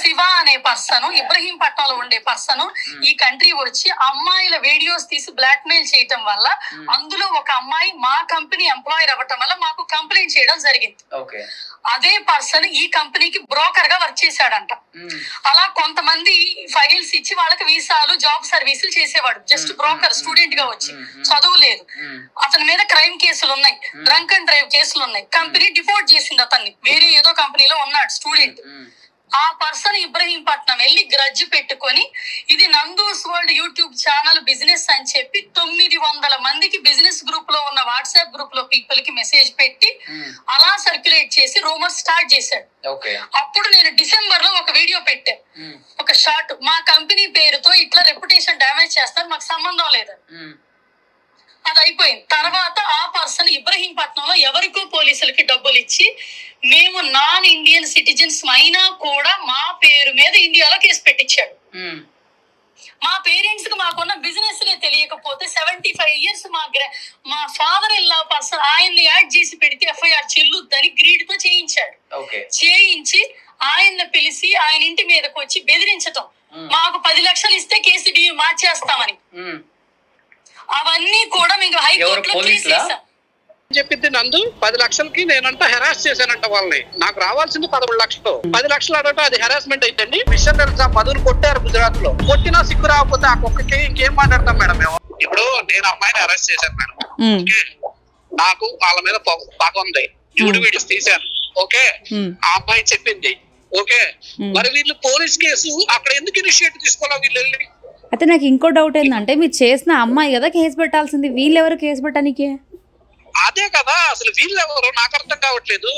శివ అనే పర్సన్, ఇబ్రహీంపట్నంలో ఉండే పర్సన్ ఈ కంట్రీ వచ్చి అమ్మాయిల వీడియోస్ తీసి బ్లాక్ మెయిల్ చేయటం వల్ల అందులో ఒక అమ్మాయి మా కంపెనీ ఎంప్లాయర్ అవ్వటం వల్ల మాకు కంప్లైంట్ చేయడం జరిగింది. అదే పర్సన్ ఈ కంపెనీకి బ్రోకర్ గా వర్క్ చేశాడంట. అలా కొంతమంది ఫైల్స్ ఇచ్చి వాళ్ళకి వీసాలు, జాబ్ సర్వీసులు చేసేవాడు. జస్ట్ బ్రోకర్, స్టూడెంట్ గా వచ్చి, చదువు లేదు. అతని మీద క్రైమ్ కేసులు ఉన్నాయి, డ్రంక్ అండ్ డ్రైవ్ కేసులు ఉన్నాయి. కంపెనీ డిపోర్ట్ చేసింది అతన్ని, వేరే ఏదో కంపెనీలో ఉన్నాడు స్టూడెంట్. ఆ పర్సన్ ఇబ్రహీంపట్నం వెళ్ళి గ్రడ్జ్ పెట్టుకొని ఇది Nandu's world YouTube channel business అని చెప్పి 900 మందికి బిజినెస్ గ్రూప్ లో ఉన్న వాట్సాప్ గ్రూప్ లో పీపుల్ కి మెసేజ్ పెట్టి అలా సర్క్యులేట్ చేసి రూమర్ స్టార్ట్ చేశాడు. అప్పుడు నేను డిసెంబర్ లో ఒక వీడియో పెట్టా, ఒక షార్ట్, మా కంపెనీ పేరుతో ఇట్లా రెప్యుటేషన్ డ్యామేజ్ చేస్తారు, మాకు సంబంధం లేదు. అది అయిపోయింది. తర్వాత ఆ పర్సన్ ఇబ్రహీంపట్నంలో ఎవరికో పోలీసులకి డబ్బులు ఇచ్చి మేము నాన్ ఇండియన్ సిటిజన్స్ అయినా కూడా మా పేరు మీద ఇండియాలో కేసు పెట్టించాడు. మా పేరెంట్స్ కి మాకున్న బిజినెస్ తెలియకపోతే 75 years మా ఫాదర్ ఇల్లా పర్సన్ ఆయన్ని యాడ్ చేసి పెడితే ఎఫ్ఐఆర్ చెల్లుద్దని గ్రీడ్ తో చేయించాడు. చేయించి ఆయన్ని పిలిచి ఆయన ఇంటి మీదకి వచ్చి బెదిరించటం, మాకు 10 లక్షలు ఇస్తే కేసు మార్చేస్తామని. అవన్నీ కూడా మీకు హైకోర్టులో కేసేసాం చెప్పింది. నందు 10 లక్షలకి నేనంట హెరాస్ చేశానంట వాళ్ళని. నాకు రావాల్సింది 13 లక్షలు. 10 లక్షలు అడట అది హెరాస్మెంట్ అయితండి. విషయం తెలుసా, మధుని కొట్టారు గుజరాత్ లో. కొట్టినా సిగ్గు రాకపోతే ఆ కుక్కకి ఇంకేం మాట్లాడతాం మేడం మేము. ఇప్పుడు నేను అమ్మాయిని అరెస్ట్ చేశాను మేడం. నాకు వాళ్ళ మీద పగ ఉంది, వీడియోస్ తీశాను. ఓకే, ఆ అమ్మాయి చెప్పింది. ఓకే, మరి వీళ్ళు పోలీస్ కేసు అక్కడ ఎందుకు ఇనిషియేటివ్ తీసుకోవాలి వీళ్ళు వెళ్ళి? అయితే నాకు ఇంకో డౌట్ ఏంటంటే, మీరు చేసిన అమ్మాయి కదా కేసు పెట్టాల్సింది, వీళ్ళెవరు కేసు పెట్టడానికి? అదే కదా అసలు వీళ్ళెవరు నాకు అర్థం కావట్లేదు.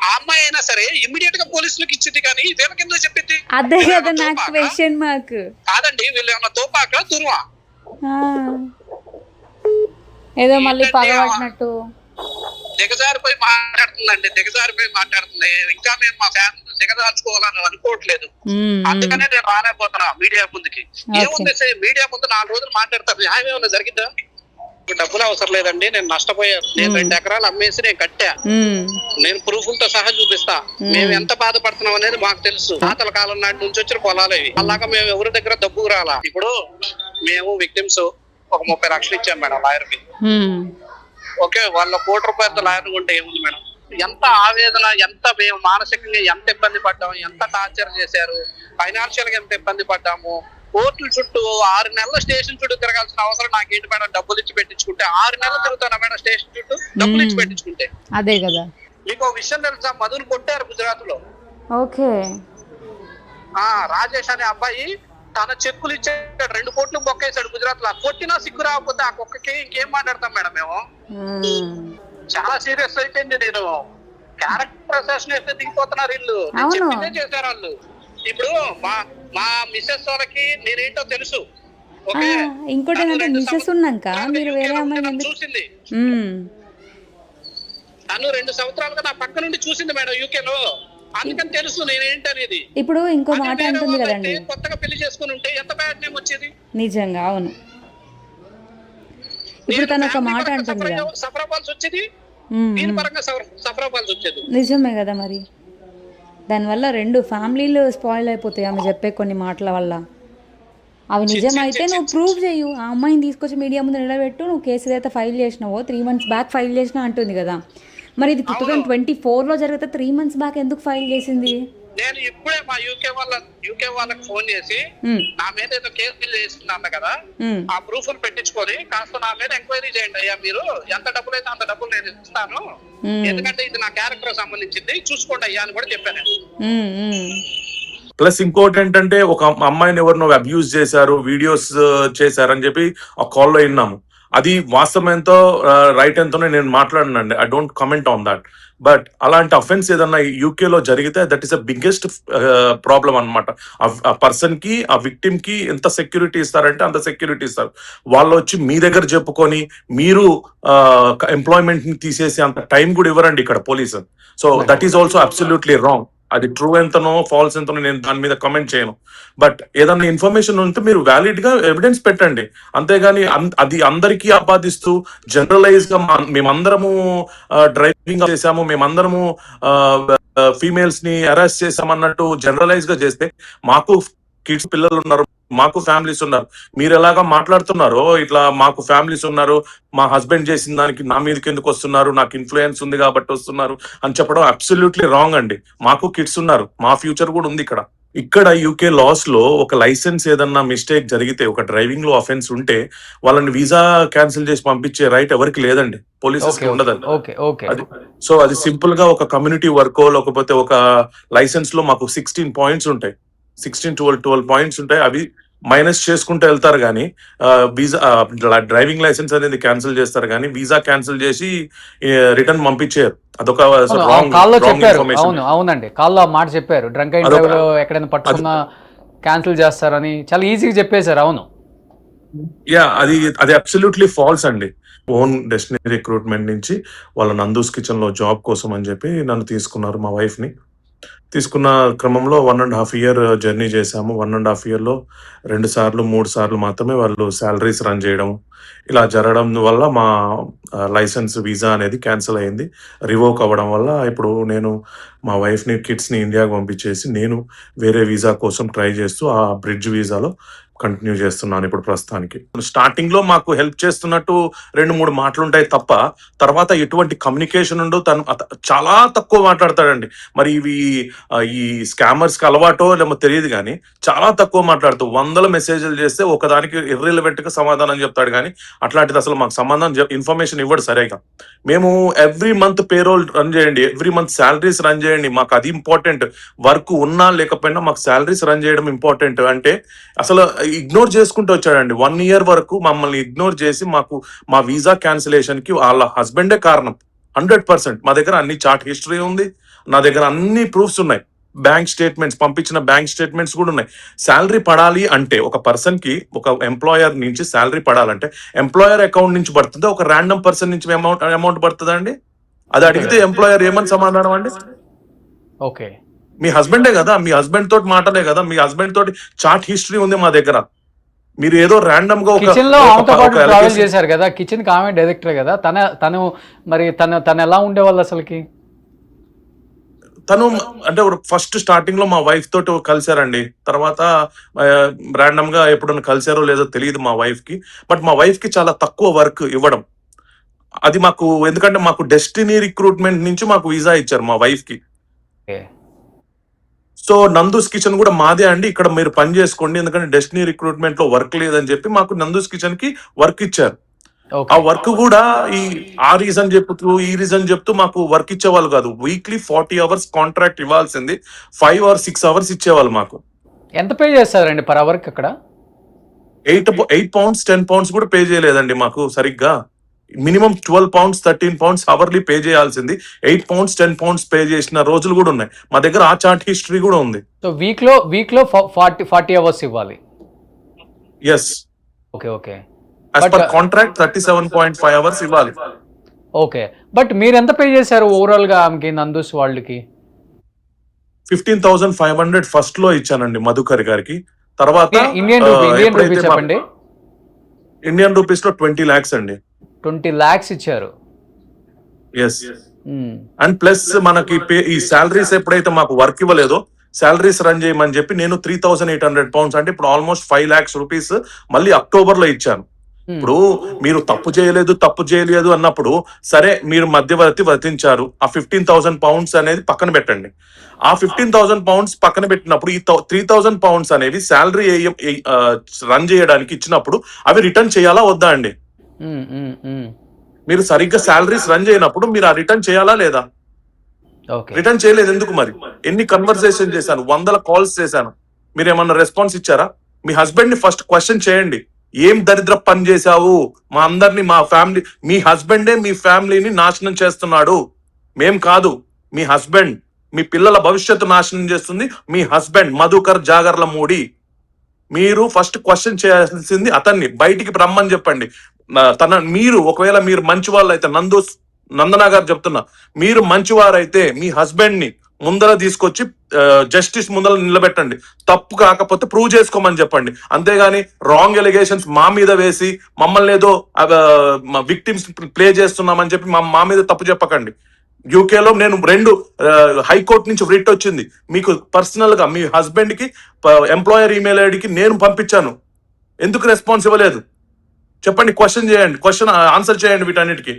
ఆ అమ్మాయి అయినా సరే ఇమ్మీడియట్ గా పోలీసులకు ఇచ్చింది, కానీ వీళ్ళకి ఎందుకు చెప్పింది? అదే కదా నాకు క్వశ్చన్ మార్క్. కాదండి, వీళ్ళు ఏమన్నా తోపాక తురువా ఏదో మళ్ళీ పగబట్టినట్టు దిగజారిపోయి మాట్లాడుతుంది. ఇంకా మేము మా ఫ్యామిలీ దిగజార్చుకోవాలని అనుకోవట్లేదు. అందుకనే నేను రాలేకపోతున్నా మీడియా ముందుకి. ఏముంది మీడియా ముందు 4 రోజులు మాట్లాడతారు, న్యాయం ఏమన్నా జరిగిందా? డబ్బులు అవసరం లేదండి, నేను నష్టపోయాను. నేను 2 ఎకరాలు అమ్మేసి నేను కట్టా. నేను ప్రూఫ్లతో సహా చూపిస్తా. మేము ఎంత బాధపడుతున్నాం అనేది మాకు తెలుసు. తాతల కాలం నాటి నుంచి వచ్చిన పొలాలు ఇవి. అలాగా మేము ఎవరి దగ్గర డబ్బుకు రాలా. ఇప్పుడు మేము విక్టిమ్స్ ఒక 30 లక్షలు ఇచ్చాం మేడం లాయర్ కి. ఓకే, వాళ్ళ 1 కోటి రూపాయలతో లాయర్ ఉంటే ఏముంది మేడం? ఎంత ఆవేదన, ఎంత మేము మానసికంగా ఎంత ఇబ్బంది పడ్డాము, ఎంత టార్చర్ చేశారు, ఫైనాన్షియల్ గా ఎంత ఇబ్బంది పడ్డాము. కోర్టుల చుట్టూ 6 నెలల స్టేషన్ చుట్టూ తిరగాల్సిన అవసరం నాకేంటి మేడం? డబ్బులు ఇచ్చి పెట్టించుకుంటే 6 నెలలు తిరుగుతానా మేడం స్టేషన్ చుట్టూ డబ్బులు ఇచ్చి పెట్టించుకుంటే? అదే కదా. మీకు ఒక విషయం తెలుసా, మధుని కొట్టారు గుజరాత్ లో. ఓకే, రాజేష్ అనే అబ్బాయి తన చెక్కులు ఇచ్చాడు, 2 కోట్లు బొక్కేశాడు గుజరాత్ లో. కొట్టినా సిగ్గు రాకపోతే ఆ కుక్కకి ఇంకేం మాట్లాడతాం మేడం మేము? చాలా సీరియస్ అయిపోయింది. నేను క్యారెక్టర్ అసాసినేషన్ దిగిపోతున్నారు వీళ్ళు. చెప్పిందే చేశారు వాళ్ళు. ఇప్పుడు మా మిస్సెస్ వాళ్ళకి నేనేంటో తెలుసు. ఇంకోటి మిస్సెస్ ఉన్నాక మీరు వేరే అమ్మాయి చూసింది. తను 2 సంవత్సరాలుగా నా పక్క నుండి చూసింది మేడం యూకే లో. అందుకని తెలుసు నేనేంటనేది. ఇప్పుడు ఇంకో మాట అంటుంది కదండి, కొత్తగా పెళ్లి చేసుకుని ఉంటే ఎంత బ్యాడ్ నేమ్ వచ్చేది. నిజంగా అవును. ఇప్పుడు తను ఒక మాట అంటుంది, సఫరాబాల్స్ వచ్చేది, దీని పరంగా సఫరాబాల్స్ వచ్చేది. నిజమే కదా. మరి దానివల్ల 2 ఫ్యామిలీలు స్పాయిల్ అయిపోతాయి ఆమె చెప్పే కొన్ని మాటల వల్ల. అవి నిజమైతే నువ్వు ప్రూవ్ చేయు. ఆ అమ్మాయిని తీసుకొచ్చి మీడియా ముందు నిలబెట్టు. నువ్వు కేసు ఏదైతే ఫైల్ చేసినావో 3 months బ్యాక్ ఫైల్ చేసినా అంటుంది కదా. మరి ఇది 2024లో జరిగితే 3 months బ్యాక్ ఎందుకు ఫైల్ చేసింది? నేను ఇప్పుడే మా యూకే వాళ్ళకి ఫోన్ చేసి నా మీద ఏదో కేసు ఫిల్ చేస్తున్నాను కదా, ఆ ప్రూఫ్లు పెట్టించుకొని కాస్త నా మీద ఎంక్వైరీ చేయండి అయ్యా. మీరు ఎంత డబ్బులు అయితే అంత డబ్బులు నేను ఇస్తాను, ఎందుకంటే ఇది నా క్యారెక్టర్ సంబంధించింది, చూసుకోండి అయ్యా అని కూడా చెప్పాను. ప్లస్ ఇంకోటి ఏంటంటే, ఒక అమ్మాయిని ఎవరినో అబ్యూజ్ చేశారు, వీడియోస్ చేశారని చెప్పి ఆ కాల్లో విన్నాము. అది వాస్తవం ఎంతో రైట్ ఎంతోనే నేను మాట్లాడినండి. I don't comment on that. But అలాంటి అఫెన్స్ ఏదన్నా యూకేలో జరిగితే that is the biggest problem అనమాట. ఆ పర్సన్ కి, ఆ విక్టిమ్ కి ఎంత సెక్యూరిటీ ఇస్తారంటే అంత సెక్యూరిటీ ఇస్తారు. వాళ్ళు వచ్చి మీ దగ్గర చెప్పుకొని మీరు ఎంప్లాయ్మెంట్ ని తీసేసి అంత టైం కూడా ఇవ్వరండి ఇక్కడ police. So that is also absolutely wrong. అది ట్రూ ఎంతనో ఫాల్స్ ఎంతనో నేను దాని మీద కమెంట్ చేయను. బట్ ఏదన్నా ఇన్ఫర్మేషన్ ఉంటే మీరు వ్యాలిడ్ గా ఎవిడెన్స్ పెట్టండి, అంతేగాని అది అందరికీ ఆపాదిస్తూ జనరలైజ్ గా మేమందరము డ్రైవింగ్ చేసాము, మేమందరము ఫీమేల్స్ ని అరెస్ట్ చేసామన్నట్టు జనరలైజ్ గా చేస్తే మాకు కిడ్స్ పిల్లలు ఉన్నారు, మాకు ఫ్యామిలీస్ ఉన్నారు. మీరు ఎలాగా మాట్లాడుతున్నారో ఇట్లా మాకు ఫ్యామిలీస్ ఉన్నారు, మా హస్బెండ్ చేసిన దానికి నా మీదకి ఎందుకు వస్తున్నారు, నాకు ఇన్ఫ్లుయెన్స్ ఉంది కాబట్టి వస్తున్నారు అని చెప్పడం అబ్సల్యూట్లీ రాంగ్ అండి. మాకు కిడ్స్ ఉన్నారు, మా ఫ్యూచర్ కూడా ఉంది ఇక్కడ యూకే లాస్ లో ఒక లైసెన్స్ ఏదన్నా మిస్టేక్ జరిగితే, ఒక డ్రైవింగ్ లో అఫెన్స్ ఉంటే వాళ్ళని వీసా క్యాన్సిల్ చేసి పంపించే రైట్ ఎవరికి లేదండి, పోలీసెస్ కి ఉండదండి. అది సో అది సింపుల్ గా ఒక కమ్యూనిటీ వర్కో లేకపోతే ఒక లైసెన్స్ లో మాకు 16 పాయింట్స్ ఉంటాయి, 12 పాయింట్స్ ఉంటాయి. అవి మైనస్ చేసుకుంటూ వెళ్తారు కానీ వీసా డ్రైవింగ్ లైసెన్స్ అనేది క్యాన్సిల్ చేస్తారు కానీ వీసా క్యాన్సిల్ చేసి రిటర్న్ పంపించారు. అదొక కాల్లో చెప్పారు. అవునండి, కాల్లో మాట చెప్పారు, డ్రంక్ అండ్ డ్రైవ్ లో ఎక్కడైనా పట్టుకున్నా క్యాన్సిల్ చేస్తారని చాలా ఈజీగా చెప్పేశారు. అవును, అది అబ్సల్యూట్లీ ఫాల్స్ అండి. ఓన్ డెస్టినీ రిక్రూట్మెంట్ నుంచి వాళ్ళ నందూస్ కిచెన్ లో జాబ్ కోసం అని చెప్పి నన్ను తీసుకున్నారు, మా వైఫ్ ని. తీసుకున్న క్రమంలో 1.5 year జర్నీ చేశాము. 1.5 yearలో 2 సార్లు 3 సార్లు మాత్రమే వాళ్ళు శాలరీస్ రన్ చేయడం, ఇలా జరగడం వల్ల మా లైసెన్స్ వీసా అనేది క్యాన్సిల్ అయింది. రివోక్ అవ్వడం వల్ల ఇప్పుడు నేను మా వైఫ్ని కిడ్స్ని ఇండియాకి పంపించేసి నేను వేరే వీసా కోసం ట్రై చేస్తూ ఆ బ్రిడ్జ్ వీసాలో కంటిన్యూ చేస్తున్నాను ఇప్పుడు ప్రస్తుతానికి. స్టార్టింగ్ లో మాకు హెల్ప్ చేస్తున్నట్టు 2-3 మాటలు ఉంటాయి తప్ప తర్వాత ఎటువంటి కమ్యూనికేషన్ ఉండదు. తను చాలా తక్కువ మాట్లాడతాడండి. మరి ఈ స్కామర్స్ కి అలవాటో లేమో తెలియదు కానీ చాలా తక్కువ మాట్లాడుతూ 100 మెసేజ్లు చేస్తే ఒకదానికి ఇర్రిలవెంట్ గా సమాధానం చెప్తాడు కానీ అట్లాంటిది అసలు మాకు ఇన్ఫర్మేషన్ ఇవ్వడు సరిగా. మేము ఎవ్రీ మంత్ పేరోల్ రన్ చేయండి, ఎవ్రీ మంత్ శాలరీస్ రన్ చేయండి, మాకు అది ఇంపార్టెంట్. వర్క్ ఉన్నా లేకపోయినా మాకు శాలరీస్ రన్ చేయడం ఇంపార్టెంట్ అంటే అసలు ఇగ్నోర్ చేసుకుంటూ వచ్చాడండి. 1 year వరకు మమ్మల్ని ఇగ్నోర్ చేసి మాకు మా వీసా క్యాన్సిలేషన్ కి వాళ్ళ హస్బెండే కారణం 100%. మా దగ్గర అన్ని చార్ట్ హిస్టరీ ఉంది, నా దగ్గర అన్ని ప్రూఫ్స్ ఉన్నాయి, బ్యాంక్ స్టేట్మెంట్స్ పంపించిన బ్యాంక్ స్టేట్మెంట్స్ కూడా ఉన్నాయి. శాలరీ పడాలి అంటే ఒక పర్సన్ కి, ఒక ఎంప్లాయర్ నుంచి శాలరీ పడాలంటే ఎంప్లాయర్ అకౌంట్ నుంచి పడుతుందా, ఒక ర్యాండమ్ పర్సన్ నుంచి అమౌంట్ పడుతుందా అండి? అది అడిగితే ఎంప్లాయర్ ఏమని సమాధానం అండి? ఓకే, మీ హస్బెండే కదా, మీ హస్బెండ్ తోటి మాటలే కదా, మీ హస్బెండ్ తోటి చార్ట్ హిస్టరీ ఉంది మా దగ్గర. మీరు ఏదో ర్యాండమ్ గా కిచెన్ లో ఆమెతో పాటు ట్రావెల్ చేశారు కదా, కిచెన్ కి ఆమె డైరెక్టర్ కదా, తను ఎలా ఉండేవాళ్ళు అసలుకి? తను అంటే ఫస్ట్ స్టార్టింగ్ లో మా వైఫ్ తోటి కలిసారండి. తర్వాత ర్యాండమ్ గా ఎప్పుడన్నా కలిసారో లేదో తెలియదు మా వైఫ్ కి. బట్ మా వైఫ్ కి చాలా తక్కువ వర్క్ ఇవ్వడం అది మాకు, ఎందుకంటే మాకు డెస్టినీ రిక్రూట్మెంట్ నుంచి మాకు వీసా ఇచ్చారు మా వైఫ్ కి. సో నందూస్ కిచెన్ కూడా మాదే అండి, ఇక్కడ మీరు పని చేసుకోండి, ఎందుకంటే డెస్టినీ రిక్రూట్మెంట్ లో వర్క్ లేదని చెప్పి మాకు నందూస్ కిచెన్ కి వర్క్ ఇచ్చారు. ఆ వర్క్ కూడా ఆ రీజన్ చెప్తూ ఈ రీజన్ చెప్తూ మాకు వర్క్ ఇచ్చేవాళ్ళు కాదు. వీక్లీ 40 hours కాంట్రాక్ట్ ఇవ్వాల్సింది 5 or 6 hours ఇచ్చేవాళ్ళు మాకు. ఎంత పే చేస్తారండి పర్ అవర్ కి అక్కడ? 8 pounds 10 pounds కూడా పే చేయలేదండి మాకు సరిగ్గా. Minimum 12 pounds 13 pounds hourly pay చేయాల్సింది 8 pounds 10 pounds పే చేసిన రోజులు కూడా ఉన్నాయి. మా దగ్గర ఆ చార్ట్ హిస్టరీ కూడా ఉంది. సో వీక్ లో 40 hours ఇవ్వాలి. yes, okay. as per contract 37.5 hours ఇవ్వాలి. ఓకే, బట్ మీరు ఎంత పే చేశారు ఓవరాల్ గా ఆమెకి, నందూస్ వాళ్ళకి? 15,500 ఫస్ట్ లో ఇచ్చానండి మధుకర్ గారికి. తర్వాత ఇండియన్ రూపీస్ చెప్పండి. ఇండియన్ రూపీస్ లో 20 lakhs అండి. 20 lakhs ఇచ్చారు. ఎస్, అండ్ ప్లస్ మనకి ఈ శాలరీస్ ఎప్పుడైతే మాకు వర్క్ ఇవ్వలేదో శాలరీస్ రన్ చేయమని చెప్పి నేను 3,800 pounds అంటే ఇప్పుడు ఆల్మోస్ట్ 5 lakhs rupees మళ్ళీ అక్టోబర్ లో ఇచ్చాను. ఇప్పుడు మీరు తప్పు చేయలేదు అన్నప్పుడు సరే, మీరు మధ్యవర్తి వర్తించారు, ఆ 15,000 pounds అనేది పక్కన పెట్టండి. ఆ 15,000 pounds పక్కన పెట్టినప్పుడు ఈ 3,000 pounds అనేవి శాలరీ రన్ చేయడానికి ఇచ్చినప్పుడు అవి రిటర్న్ చేయాలా వద్దా అండి? మీరు సరిగ్గా శాలరీస్ రన్ చేయనప్పుడు మీరు ఆ రిటర్న్ చేయాలా లేదా? రిటర్న్ చేయలేదు ఎందుకు? మరి ఎన్ని కన్వర్సేషన్ చేశాను, 100 calls చేశాను, మీరు ఏమన్నా రెస్పాన్స్ ఇచ్చారా? మీ హస్బెండ్ ని ఫస్ట్ క్వశ్చన్ చేయండి, ఏం దరిద్ర పని చేశావు, మా అందరినీ, మా ఫ్యామిలీ, మీ హస్బెండే మీ ఫ్యామిలీని నాశనం చేస్తున్నాడు, మేం కాదు. మీ హస్బెండ్ మీ పిల్లల భవిష్యత్తు నాశనం చేస్తుంది మీ హస్బెండ్ మధుకర్ జాగర్లమూడి. మీరు ఫస్ట్ క్వశ్చన్ చేయాల్సింది అతన్ని, బయటికి రమ్మని చెప్పండి. మీరు ఒకవేళ మీరు మంచి వాళ్ళు అయితే, నందనా గారు చెప్తున్నా, మీరు మంచివారైతే మీ హస్బెండ్ ని ముందర తీసుకొచ్చి జస్టిస్ ముందర నిలబెట్టండి. తప్పు కాకపోతే ప్రూవ్ చేసుకోమని చెప్పండి. అంతేగాని రాంగ్ ఎలిగేషన్స్ మా మీద వేసి మమ్మల్ని ఏదో విక్టిమ్స్ ప్లే చేస్తున్నామని చెప్పి మా మీద తప్పు చెప్పకండి. యూకేలో నేను 2 హైకోర్టు నుంచి రిట్ వచ్చింది. మీకు పర్సనల్ గా మీ హస్బెండ్ కి ఎంప్లాయర్ ఈమెయిల్ ఐడికి నేను పంపించాను. ఎందుకు రెస్పాన్స్ ఇవ్వలేదు చెప్పండి? క్వశ్చన్ చేయండి, క్వశ్చన్ ఆన్సర్ చేయండి వీటన్నిటికీ.